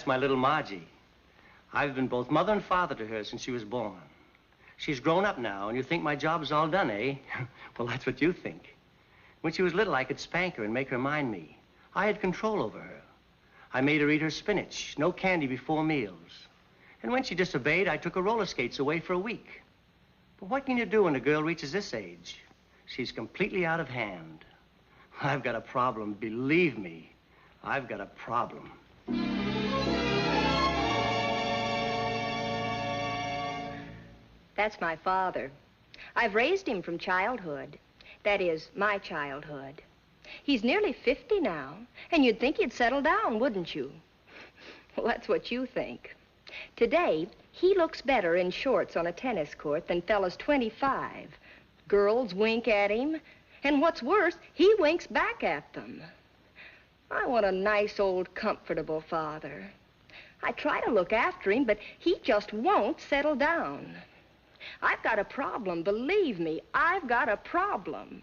That's my little Margie. I've been both mother and father to her since she was born. She's grown up now, and you think my job is all done, eh? Well, that's what you think. When she was little, I could spank her and make her mind me. I had control over her. I made her eat her spinach, no candy before meals. And when she disobeyed, I took her roller skates away for a week. But what can you do when a girl reaches this age? She's completely out of hand. I've got a problem, believe me. I've got a problem. That's my father. I've raised him from childhood. That is, my childhood. He's nearly 50 now, and you'd think he'd settle down, wouldn't you? Well, that's what you think. Today, he looks better in shorts on a tennis court than fellas 25. Girls wink at him, and what's worse, he winks back at them. I want a nice, old, comfortable father. I try to look after him, but he just won't settle down. I've got a problem, believe me, I've got a problem.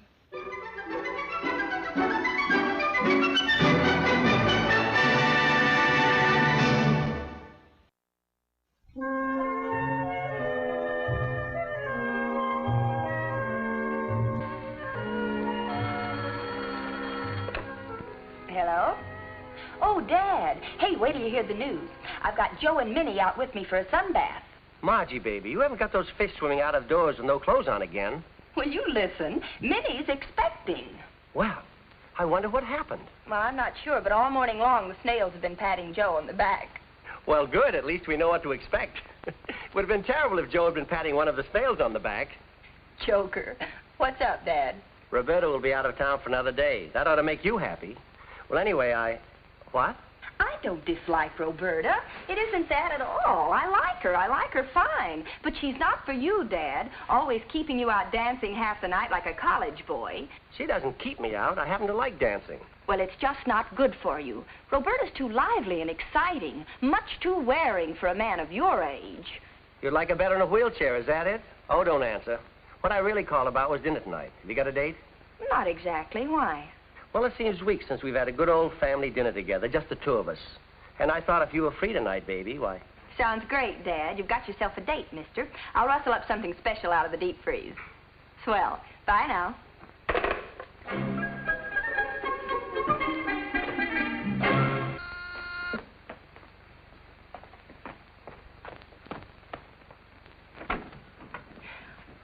Hello? Oh, Dad. Hey, wait till you hear the news. I've got Joe and Minnie out with me for a sunbath. Margie, baby, you haven't got those fish swimming out of doors with no clothes on again. Will you listen? Minnie's expecting. Well, I wonder what happened. Well, I'm not sure, but all morning long the snails have been patting Joe on the back. Well, good. At least we know what to expect. It would have been terrible if Joe had been patting one of the snails on the back. Joker. What's up, Dad? Roberta will be out of town for another day. That ought to make you happy. Well, anyway, What? I don't dislike Roberta. It isn't that at all. I like her fine. But she's not for you, Dad. Always keeping you out dancing half the night like a college boy. She doesn't keep me out. I happen to like dancing. Well, it's just not good for you. Roberta's too lively and exciting. Much too wearing for a man of your age. You'd like her better in a wheelchair, is that it? Oh, don't answer. What I really called about was dinner tonight. Have you got a date? Not exactly. Why? Well, it seems weeks since we've had a good old family dinner together, just the two of us. And I thought if you were free tonight, baby, why... Sounds great, Dad. You've got yourself a date, mister. I'll rustle up something special out of the deep freeze. Swell. Bye now.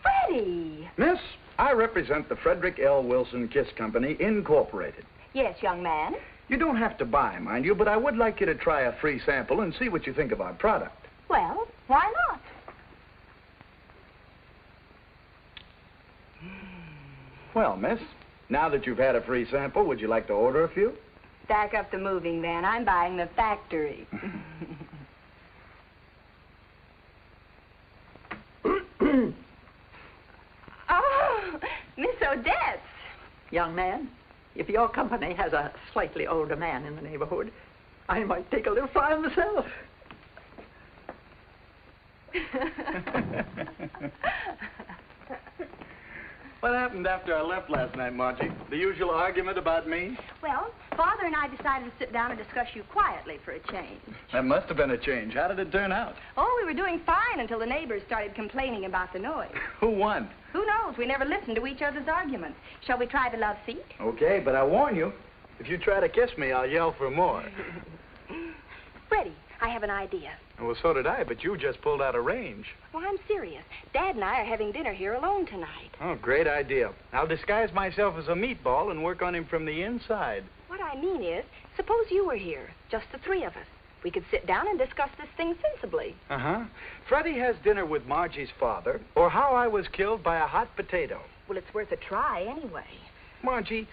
Freddie! Miss, I represent the Frederick L. Wilson Kiss Company, Incorporated. Yes, young man. You don't have to buy, mind you, but I would like you to try a free sample and see what you think of our product. Well, why not? Well, miss, now that you've had a free sample, would you like to order a few? Back up the moving van. I'm buying the factory. Oh, Miss Odette. Young man, if your company has a slightly older man in the neighborhood, I might take a little try myself. What happened after I left last night, Margie? The usual argument about me? Well, Father and I decided to sit down and discuss you quietly for a change. That must have been a change. How did it turn out? Oh, we were doing fine until the neighbors started complaining about the noise. Who won? Who knows? We never listened to each other's arguments. Shall we try the love seat? Okay, but I warn you, if you try to kiss me, I'll yell for more. Freddie, I have an idea. Well, so did I, but you just pulled out of range. Well, I'm serious. Dad and I are having dinner here alone tonight. Oh, great idea. I'll disguise myself as a meatball and work on him from the inside. What I mean is, suppose you were here, just the three of us. We could sit down and discuss this thing sensibly. Uh-huh. Freddie has dinner with Margie's father, or how I was killed by a hot potato. Well, it's worth a try anyway. Margie,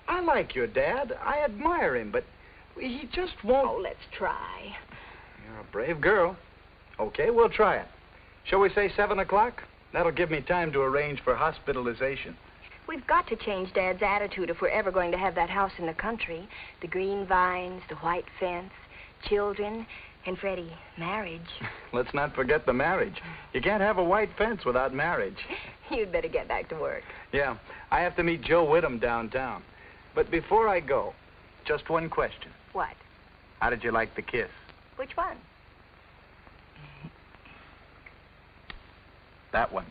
I like your dad. I admire him, but he just won't... Oh, let's try. You're a brave girl. Okay, we'll try it. Shall we say 7 o'clock? That'll give me time to arrange for hospitalization. We've got to change Dad's attitude if we're ever going to have that house in the country. The green vines, the white fence, children, and Freddie, marriage. Let's not forget the marriage. You can't have a white fence without marriage. You'd better get back to work. Yeah, I have to meet Joe Whittam downtown. But before I go, just one question. What? How did you like the kiss? Which one? That one.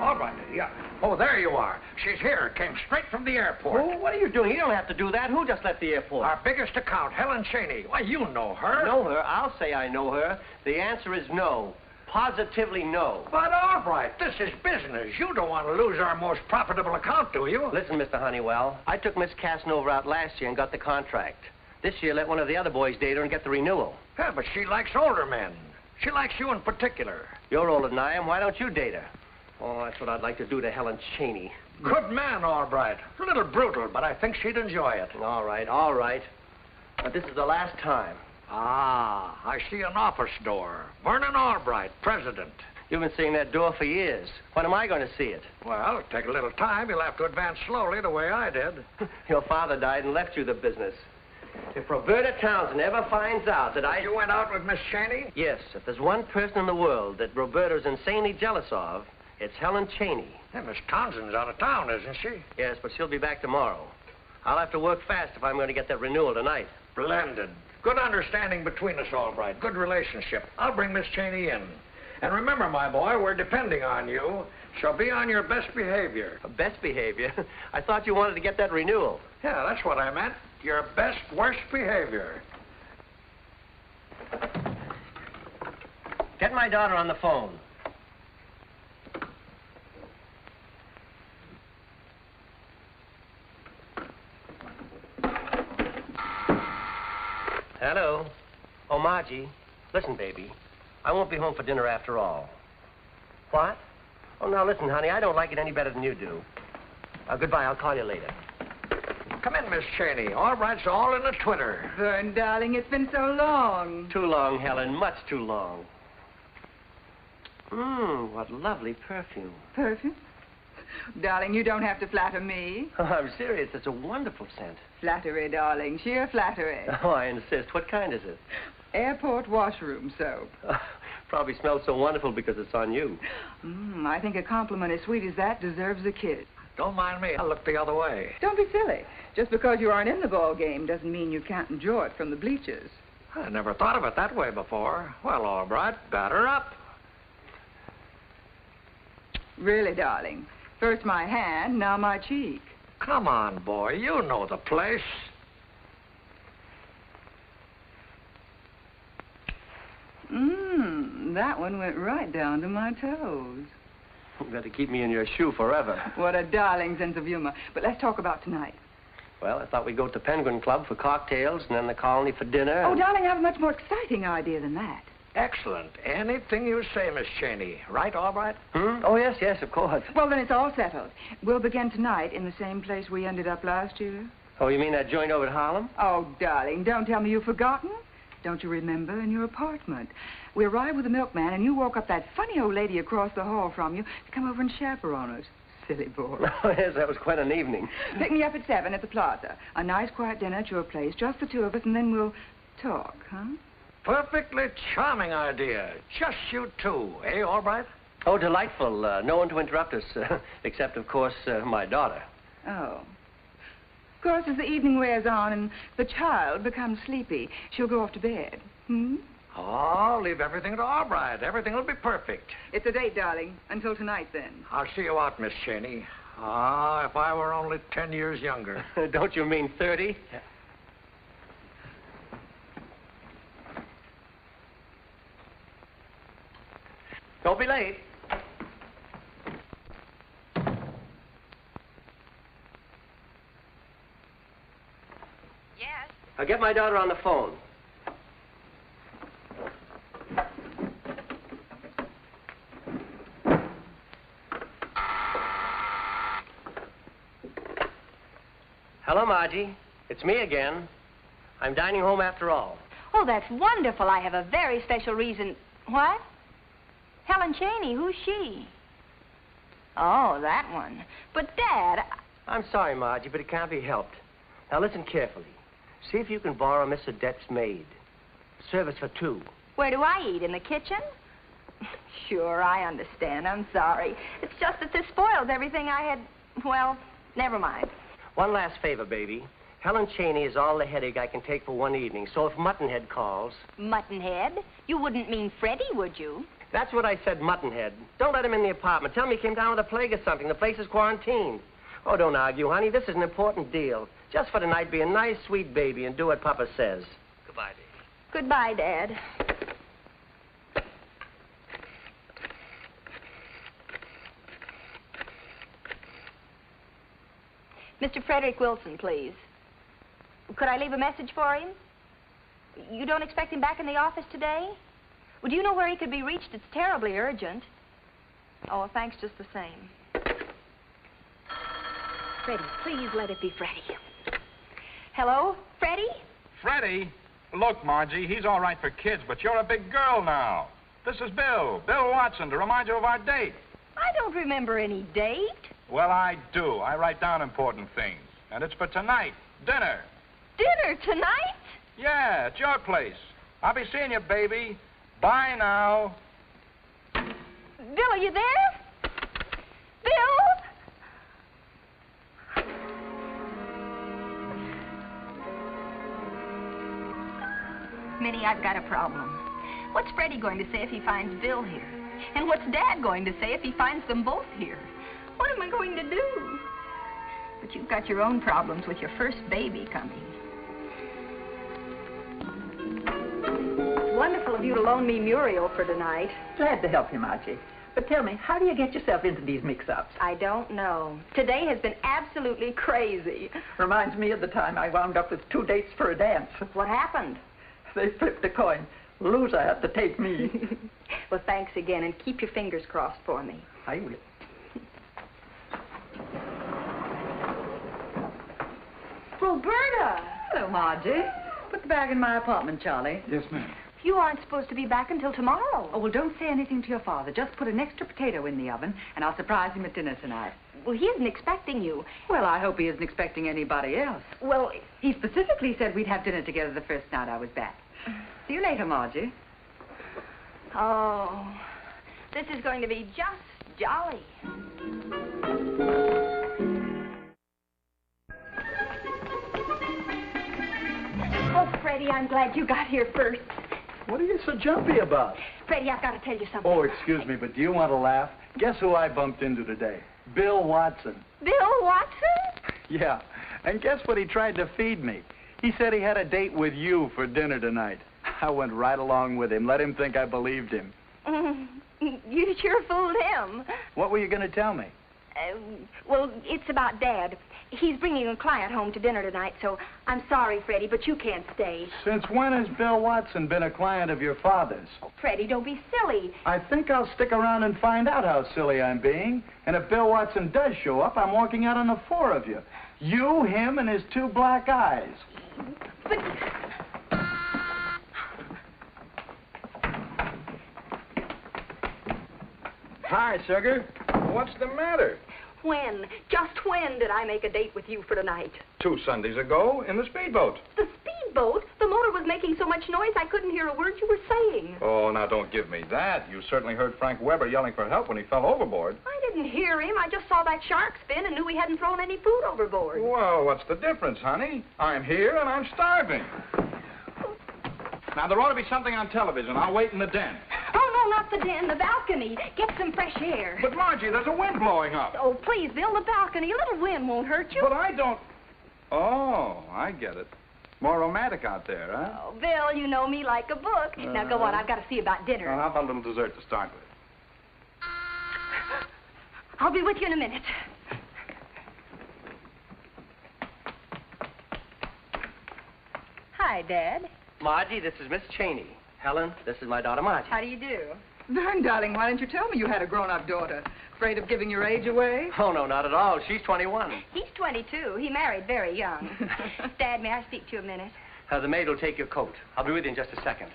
All right. Yeah. Oh, there you are. She's here. Came straight from the airport. Oh, what are you doing? You don't have to do that. Who just left the airport? Our biggest account, Helen Cheney. Why, you know her. Know her? I'll say I know her. The answer is no. Positively no. But all right, this is business. You don't want to lose our most profitable account, do you? Listen, Mr. Honeywell, I took Miss Casanova out last year and got the contract. This year, let one of the other boys date her and get the renewal. Yeah, but she likes older men. She likes you in particular. You're older than I am. Why don't you date her? Oh, that's what I'd like to do to Helen Cheney. Good man, all right. A little brutal, but I think she'd enjoy it. All right. But this is the last time. Ah, I see an office door. Vernon Albright, president. You've been seeing that door for years. When am I going to see it? Well, it'll take a little time. You'll have to advance slowly the way I did. Your father died and left you the business. If Roberta Townsend ever finds out that You went out with Miss Cheney? Yes, if there's one person in the world that Roberta's insanely jealous of, it's Helen Cheney. Hey, Miss Townsend's out of town, isn't she? Yes, but she'll be back tomorrow. I'll have to work fast if I'm going to get that renewal tonight. Splendid. Good understanding between us, Albright. Good relationship. I'll bring Miss Cheney in. And remember, my boy, we're depending on you. So be on your best behavior. Best behavior? I thought you wanted to get that renewal. Yeah, that's what I meant. Your best, worst behavior. Get my daughter on the phone. Hello. Oh, Margie. Listen, baby. I won't be home for dinner after all. What? Oh, now listen, honey. I don't like it any better than you do. Goodbye. I'll call you later. Come in, Miss Cheney. Albright's all in a twitter. Vern, darling, it's been so long. Too long, Helen. Much too long. What lovely perfume. Perfume? Darling, you don't have to flatter me. Oh, I'm serious. It's a wonderful scent. Flattery, darling. Sheer flattery. Oh, I insist. What kind is it? Airport washroom soap. Probably smells so wonderful because it's on you. I think a compliment as sweet as that deserves a kiss. Don't mind me. I'll look the other way. Don't be silly. Just because you aren't in the ball game doesn't mean you can't enjoy it from the bleachers. I never thought of it that way before. Well, Albright, batter up. Really, darling. First my hand, now my cheek. Come on, boy. You know the place. That one went right down to my toes. You better keep me in your shoe forever. What a darling sense of humor. But let's talk about tonight. Well, I thought we'd go to Penguin Club for cocktails and then the Colony for dinner. Oh, darling, I have a much more exciting idea than that. Excellent. Anything you say, Miss Cheney. Right, Albright? Oh, yes, of course. Well, then it's all settled. We'll begin tonight in the same place we ended up last year. Oh, you mean that joint over at Harlem? Oh, darling, don't tell me you've forgotten. Don't you remember, in your apartment? We arrived with the milkman, and you woke up that funny old lady across the hall from you to come over and chaperone us. Silly boy. Oh, yes, that was quite an evening. Pick me up at 7 at the plaza. A nice, quiet dinner at your place, just the two of us, and then we'll talk, huh? Perfectly charming idea. Just you two, eh, Albright? Oh, delightful. No one to interrupt us, except, of course, my daughter. Oh. Of course, as the evening wears on and the child becomes sleepy, she'll go off to bed. Oh, leave everything to Albright. Everything will be perfect. It's a date, darling. Until tonight, then. I'll see you out, Miss Cheney. Ah, if I were only 10 years younger. Don't you mean 30? Yeah. Don't be late. Yes? I'll get my daughter on the phone. Hello, Margie. It's me again. I'm dining home after all. Oh, that's wonderful. I have a very special reason. What? Helen Cheney, who's she? Oh, that one. But, Dad... I'm sorry, Margie, but it can't be helped. Now, listen carefully. See if you can borrow Miss Odette's maid. Service for two. Where do I eat? In the kitchen? Sure, I understand. I'm sorry. It's just that this spoils everything I had... Well, never mind. One last favor, baby. Helen Cheney is all the headache I can take for one evening, so if Muttonhead calls... Muttonhead? You wouldn't mean Freddie, would you? That's what I said, Muttonhead. Don't let him in the apartment. Tell him he came down with a plague or something. The place is quarantined. Oh, don't argue, honey. This is an important deal. Just for tonight, be a nice, sweet baby and do what Papa says. Goodbye, baby. Goodbye, Dad. Mr. Frederick Wilson, please. Could I leave a message for him? You don't expect him back in the office today? Well, do you know where he could be reached? It's terribly urgent. Oh, thanks just the same. Freddie, please let it be Freddie. Hello, Freddie? Freddie? Look, Margie, he's all right for kids, but you're a big girl now. This is Bill Watson, to remind you of our date. I don't remember any date. Well, I do. I write down important things. And it's for tonight. Dinner. Dinner tonight? Yeah, at your place. I'll be seeing you, baby. Bye now. Bill, are you there? Bill? Minnie, I've got a problem. What's Freddie going to say if he finds Bill here? And what's Dad going to say if he finds them both here? What am I going to do? But you've got your own problems with your first baby coming. It's wonderful of you to loan me Muriel for tonight. Glad to help you, Margie. But tell me, how do you get yourself into these mix-ups? I don't know. Today has been absolutely crazy. Reminds me of the time I wound up with 2 dates for a dance. What happened? They flipped a coin. Loser had to take me. Well, thanks again, and keep your fingers crossed for me. I will. Roberta! Hello, Margie. Put the bag in my apartment, Charlie. Yes, ma'am. You aren't supposed to be back until tomorrow. Oh, well, don't say anything to your father. Just put an extra potato in the oven, and I'll surprise him at dinner tonight. Well, he isn't expecting you. Well, I hope he isn't expecting anybody else. Well, He specifically said we'd have dinner together the first night I was back. See you later, Margie. oh, this is going to be just jolly. Oh, Freddie, I'm glad you got here first. What are you so jumpy about? Freddie, I've got to tell you something. Oh, excuse me, but do you want to laugh? Guess who I bumped into today? Bill Watson. Bill Watson? Yeah, and guess what he tried to feed me? He said he had a date with you for dinner tonight. I went right along with him, let him think I believed him. You sure fooled him. What were you going to tell me? Well, it's about Dad. He's bringing a client home to dinner tonight, so I'm sorry, Freddie, but you can't stay. Since when has Bill Watson been a client of your father's? Oh, Freddie, don't be silly. I think I'll stick around and find out how silly I'm being. And if Bill Watson does show up, I'm walking out on the 4 of you. You, him, and his 2 black eyes. But... Hi, sugar. What's the matter? Just when did I make a date with you for tonight? 2 Sundays ago in the speedboat. The speedboat? The motor was making so much noise I couldn't hear a word you were saying. Oh, now don't give me that. You certainly heard Frank Weber yelling for help when he fell overboard. I didn't hear him. I just saw that shark spin and knew he hadn't thrown any food overboard. Well, what's the difference, honey? I'm here and I'm starving. Now, there ought to be something on television. I'll wait in the den. Oh, no, not the den, the balcony. Get some fresh air. But, Margie, there's a wind blowing up. Oh, please, Bill, the balcony. A little wind won't hurt you. But I don't... Oh, I get it. More romantic out there, huh? Oh, Bill, you know me like a book. Now, go on. I've got to see about dinner. Well, how about a little dessert to start with? I'll be with you in a minute. Hi, Dad. Margie, this is Miss Cheney. Helen, this is my daughter, Margie. How do you do? Vern, darling, why didn't you tell me you had a grown-up daughter? Afraid of giving your age away? Oh, no, not at all. She's 21. He's 22. He married very young. Dad, may I speak to you a minute? The maid will take your coat. I'll be with you in just a second.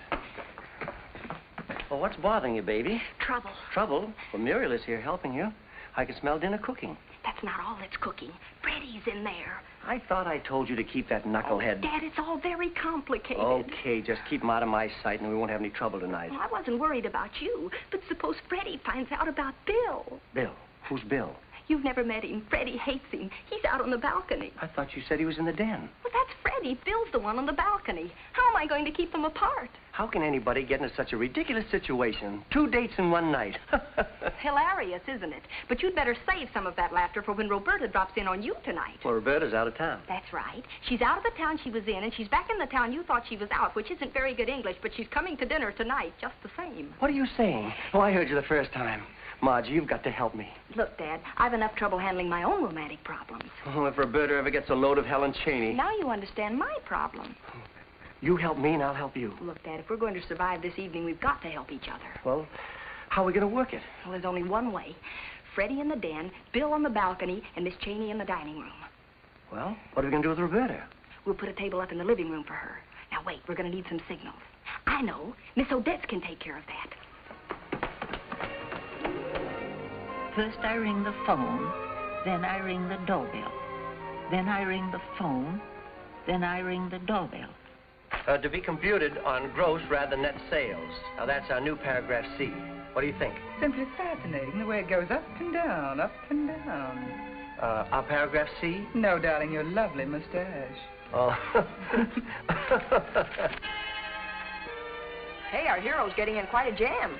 Well, what's bothering you, baby? Trouble. Trouble? Well, Muriel is here helping you. I can smell dinner cooking. That's not all that's cooking. Freddie's in there. I thought I told you to keep that knucklehead. Oh, Dad, it's all very complicated. Okay, just keep him out of my sight and we won't have any trouble tonight. Well, I wasn't worried about you, but suppose Freddie finds out about Bill. Bill? Who's Bill? You've never met him. Freddie hates him. He's out on the balcony. I thought you said he was in the den. Well, that's Freddie. Bill's the one on the balcony. How am I going to keep them apart? How can anybody get into such a ridiculous situation? 2 dates in one night. Hilarious, isn't it? But you'd better save some of that laughter for when Roberta drops in on you tonight. Well, Roberta's out of town. That's right. She's out of the town she was in, and she's back in the town you thought she was out, which isn't very good English, but she's coming to dinner tonight, just the same. What are you saying? Oh, I heard you the first time. Margie, you've got to help me. Look, Dad, I've enough trouble handling my own romantic problems. Oh, if Roberta ever gets a load of Helen Cheney. Now you understand my problem. You help me and I'll help you. Look, Dad, if we're going to survive this evening, we've got to help each other. Well, how are we going to work it? Well, there's only one way. Freddie in the den, Bill on the balcony, and Miss Cheney in the dining room. Well, what are we going to do with Roberta? We'll put a table up in the living room for her. Now, wait, we're going to need some signals. I know. Miss Odette can take care of that. First I ring the phone, then I ring the doorbell. Then I ring the phone, then I ring the doorbell. To be computed on gross rather than net sales. Now, that's our new paragraph C. What do you think? Simply fascinating, the way it goes up and down, up and down. Our paragraph C? No, darling, your lovely mustache. Oh. Hey, our hero's getting in quite a jam.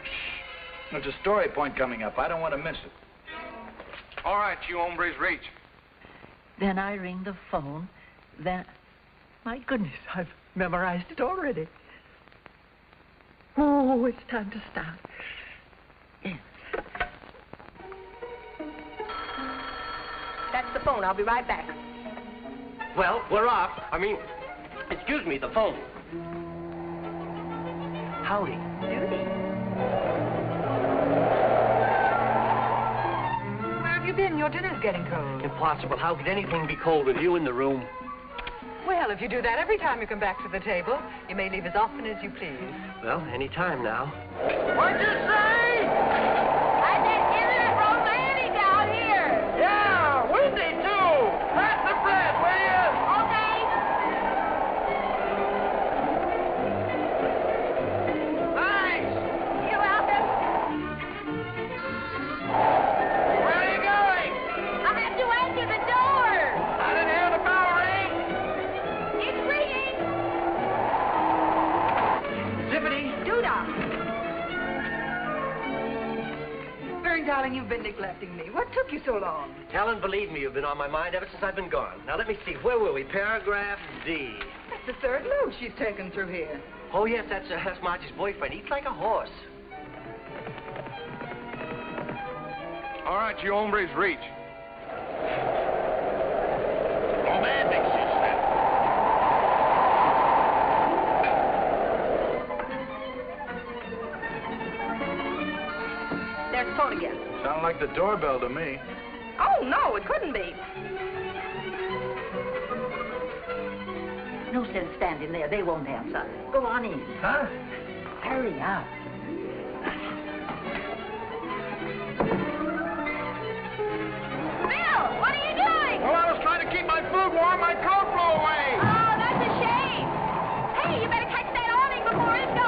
There's a story point coming up. I don't want to miss it. All right, you hombres, reach. Then I ring the phone, then... My goodness, I've memorized it already. Oh, it's time to start. Yes. That's the phone. I'll be right back. Well, we're off. Excuse me, the phone. Howdy. Where have you been? Your dinner's getting cold. Impossible. How could anything be cold with you in the room? Well, if you do that every time you come back to the table, you may leave as often as you please. Well, any time now. What'd you say? I said, isn't it romantic out here? Yeah, windy, too. Pass the bread, will you? Okay. Thanks. You're welcome. Where are you going? I have to answer the door. I didn't hear the bell ring. It's ringing. Zippity. Doodah. Fern, darling, you've been neglecting me. What took you so long? Helen, believe me, you've been on my mind ever since I've been gone. Now, let me see. Where were we? Paragraph D. That's the third load she's taken through here. Oh, yes, that's Margie's boyfriend. Eats like a horse. All right, you hombres, reach. Romantic, she said. There's the phone again. Sound like the doorbell to me. Oh, no, it couldn't be. No sense standing there. They won't answer. Go on in. Huh? Hurry up. Bill, what are you doing? Well, I was trying to keep my food warm. My coat blew away. Oh, that's a shame. Hey, you better catch that awning before it goes.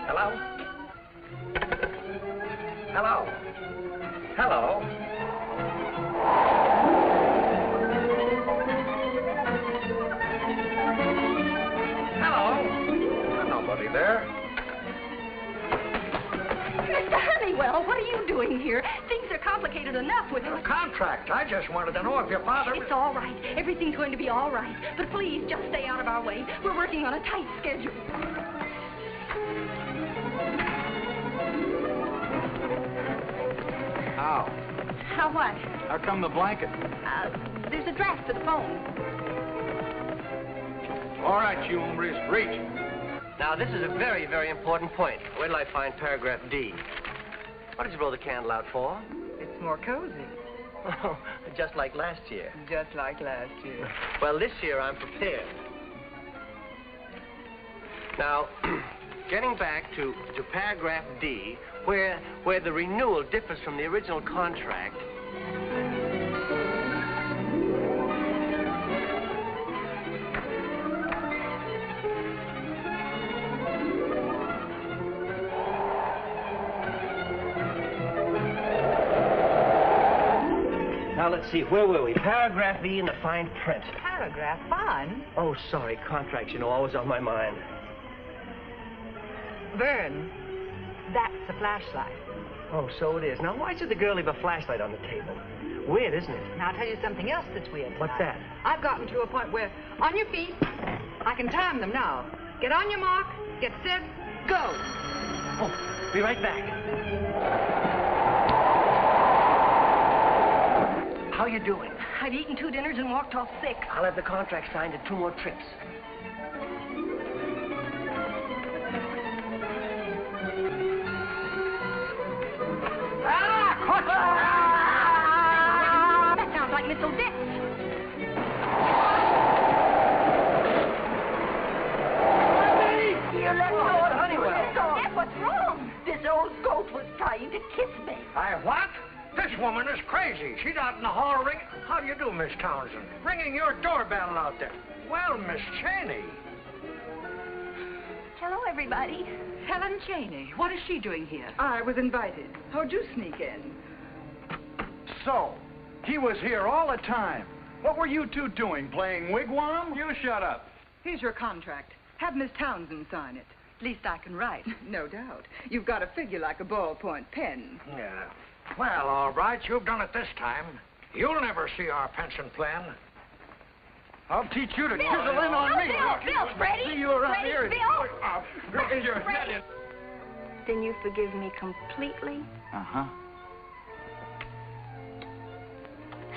Hello? Hello? Hello? Hello? Nobody there. Mr. Honeywell, what are you doing here? Things are complicated enough with A contract. I just wanted to know if your father... It's all right. Everything's going to be all right. But please, just stay out of our way. We're working on a tight schedule. How? How what? How come the blanket? There's a draft for the phone. All right, you hombres, reach. Now, this is a very, very important point. Where till I find paragraph D? What did you blow the candle out for? It's more cozy. Oh, just like last year. Just like last year. Well, this year I'm prepared. Now, getting back to paragraph D, where the renewal differs from the original contract. Now, let's see, where were we? Paragraph E in the fine print. Paragraph 1? Oh, sorry, contracts, you know, always on my mind. Vern, that's the flashlight. Oh, so it is. Now, why should the girl leave a flashlight on the table? Weird, isn't it? Now, I'll tell you something else that's weird tonight. What's that? I've gotten to a point where, on your feet, I can time them now. Get on your mark, get set, go. Oh, be right back. How you doing? I've eaten 2 dinners and walked off sick. I'll have the contract signed in 2 more trips. That sounds like Miss Odette. You let go of Honeywell. Odette, what's wrong? This old goat was trying to kiss me. What? This woman is crazy. She's out in the hall ringing. How do you do, Miss Townsend? Ringing your doorbell out there. Well, Miss Cheney. Hello, everybody. Helen Cheney, what is she doing here? I was invited. How'd you sneak in? So, he was here all the time. What were you two doing, playing wigwam? You shut up. Here's your contract. Have Miss Townsend sign it. Least I can write. No doubt. You've got a figure like a ballpoint pen. Yeah. Well, all right, you've done it this time. You'll never see our pension plan. I'll teach you to Bill, chisel in on me. Bill, Freddie. See you around Freddie, here. Bill. Get your head in. Then you forgive me completely? Uh-huh.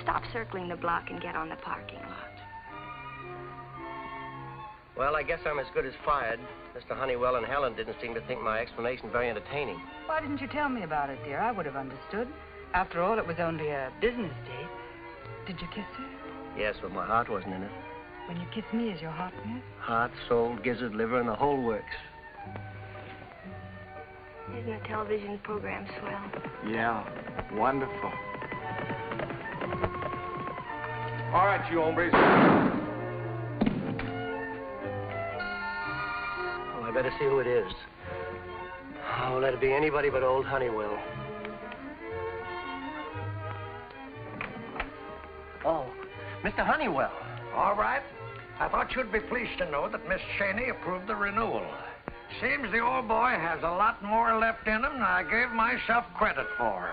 Stop circling the block and get on the parking lot. Well, I guess I'm as good as fired. Mr. Honeywell and Helen didn't seem to think my explanation very entertaining. Why didn't you tell me about it, dear? I would have understood. After all, it was only a business date. Did you kiss her? Yes, but my heart wasn't in it. When you kiss me, is your heart in it? Heart, soul, gizzard, liver, and the whole works. Isn't the television program swell? Yeah, wonderful. All right, you hombres. Oh, I better see who it is. Oh, let it be anybody but old Honeywell. Oh, Mr. Honeywell. All right. I thought you'd be pleased to know that Miss Cheney approved the renewal. Seems the old boy has a lot more left in him than I gave myself credit for.